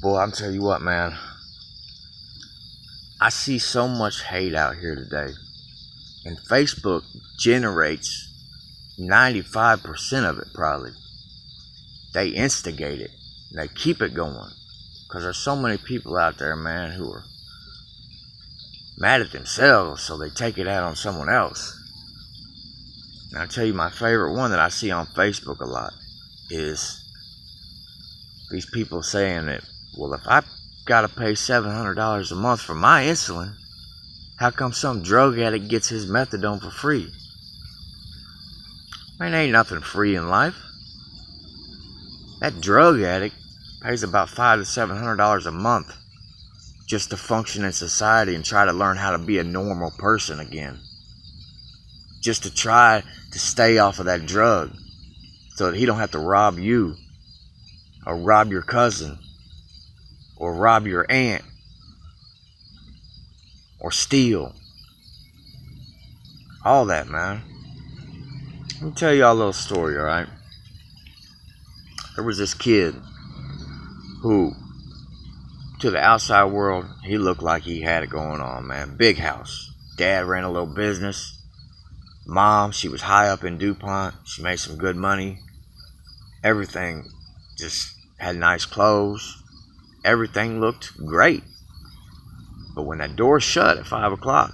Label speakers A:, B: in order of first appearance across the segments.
A: Boy, I'm telling you what, man. I see so much hate out here today. And Facebook generates 95% of it, probably. They instigate it. They keep it going. Because there's so many people out there, man, who are mad at themselves, so they take it out on someone else. And I'll tell you, my favorite one that I see on Facebook a lot is these people saying that, well, if I gotta pay $700 a month for my insulin, how come some drug addict gets his methadone for free? Man, ain't nothing free in life. That drug addict pays about $500 to $700 a month just to function in society and try to learn how to be a normal person again. Just to try to stay off of that drug so that he don't have to rob you or rob your cousin or rob your aunt or steal. All that, man. Let me tell y'all a little story, alright? There was this kid who, to the outside world, he looked like he had it going on, man. Big house. Dad ran a little business. Mom, she was high up in DuPont. She made some good money. Everything just had nice clothes. Everything looked great. But when that door shut at 5 o'clock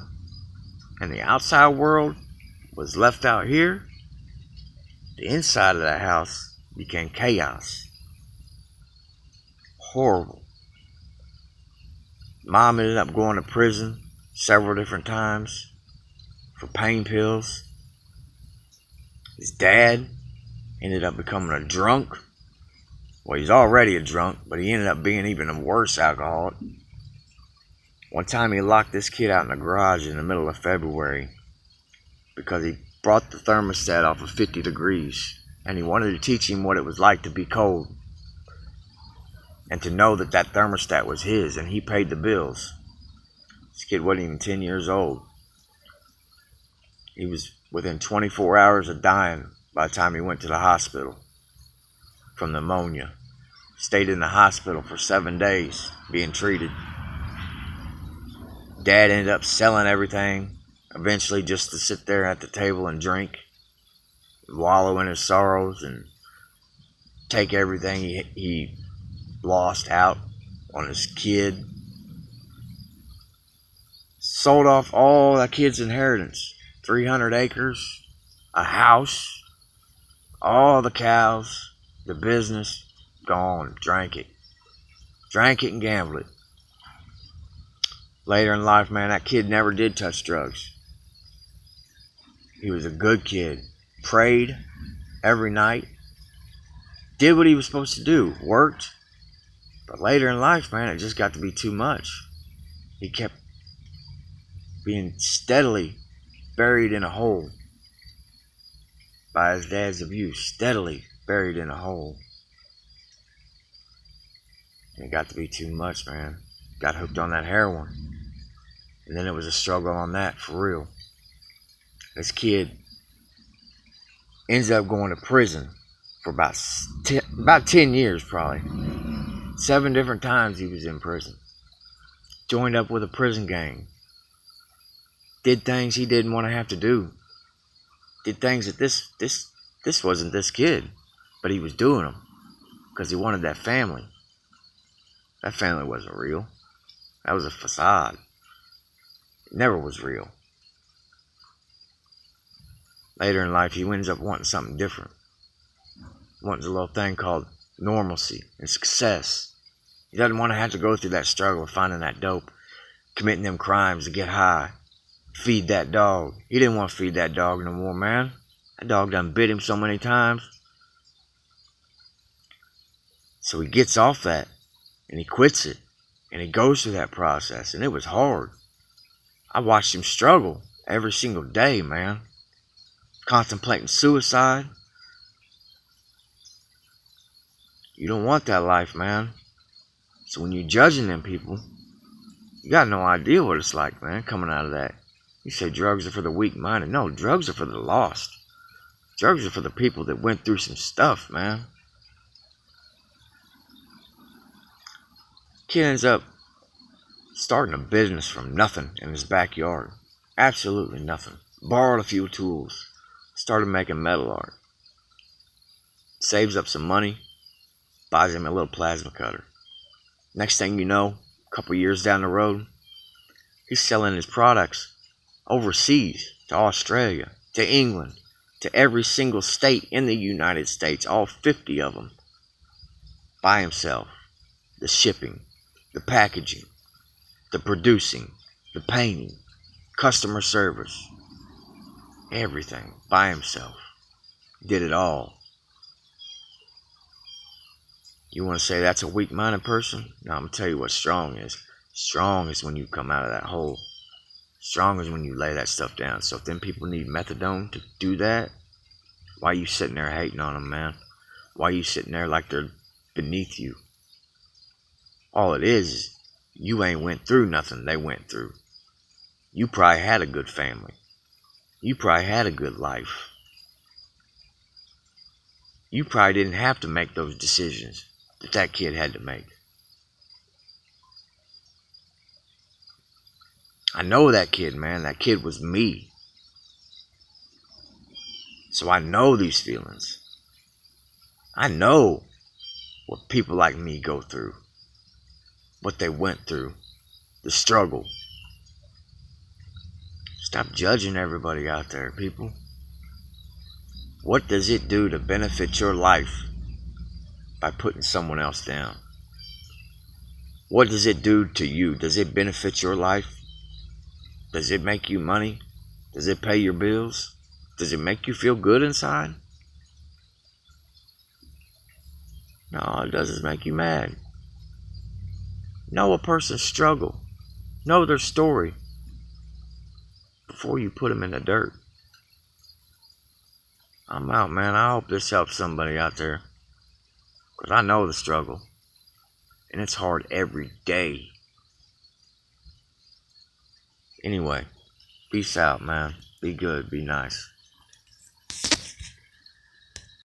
A: and the outside world was left out here, the inside of that house became chaos. Horrible. Mom ended up going to prison several different times for pain pills. His dad ended up becoming a drunk. Well, he's already a drunk, but he ended up being even a worse alcoholic. One time he locked this kid out in the garage in the middle of February because he brought the thermostat off of 50 degrees and he wanted to teach him what it was like to be cold and to know that that thermostat was his and he paid the bills. This kid wasn't even 10 years old. He was within 24 hours of dying by the time he went to the hospital from pneumonia. Stayed in the hospital for 7 days being treated. Dad ended up selling everything, eventually just to sit there at the table and drink, wallow in his sorrows, and take everything he lost out on his kid. Sold off all that kid's inheritance. 300 acres, a house, all the cows, the business, gone. Drank it and gambled it. Later in life, man, that kid never did touch drugs. He was a good kid. Prayed every night. Did what he was supposed to do. Worked. But later in life, man, it just got to be too much. He kept being steadily buried in a hole by his dad's abuse. Steadily buried in a hole. And it got to be too much, man. Got hooked on that heroin. And then it was a struggle on that, for real. This kid ends up going to prison for about 10 years, probably. 7 different times he was in prison. Joined up with a prison gang. Did things he didn't want to have to do. Did things that this wasn't this kid, but he was doing them because he wanted that family. That family wasn't real. That was a facade. It never was real. Later in life, he ends up wanting something different. Wanting a little thing called normalcy and success. He doesn't want to have to go through that struggle of finding that dope, committing them crimes to get high, feed that dog. He didn't want to feed that dog no more, man. That dog done bit him so many times. So he gets off that, and he quits it, and he goes through that process, and it was hard. I watched him struggle every single day, man. Contemplating suicide. You don't want that life, man. So when you're judging them people, you got no idea what it's like, man, coming out of that. You say drugs are for the weak-minded. No, drugs are for the lost. Drugs are for the people that went through some stuff, man. Kid ends up starting a business from nothing in his backyard. Absolutely nothing. Borrowed a few tools. Started making metal art. Saves up some money. Buys him a little plasma cutter. Next thing you know, a couple years down the road, he's selling his products overseas, to Australia, to England, to every single state in the United States, all 50 of them, by himself. The shipping, the packaging, the producing, the painting, customer service, everything by himself. Did it all. You want to say that's a weak-minded person? No, I'm going to tell you what strong is. Strong is when you come out of that hole. Strong is when you lay that stuff down. So if them people need methadone to do that, why you sitting there hating on them, man? Why you sitting there like they're beneath you? All it is you ain't went through nothing they went through. You probably had a good family. You probably had a good life. You probably didn't have to make those decisions that kid had to make. I know that kid, man. That kid was me. So I know these feelings. I know what people like me go through. What they went through. The struggle. Stop judging everybody out there, people. What does it do to benefit your life by putting someone else down? What does it do to you? Does it benefit your life? Does it make you money? Does it pay your bills? Does it make you feel good inside? No, all it does is make you mad. Know a person's struggle. Know their story before you put them in the dirt. I'm out, man. I hope this helps somebody out there. Because I know the struggle. And it's hard every day. Anyway, peace out, man. Be good. Be nice.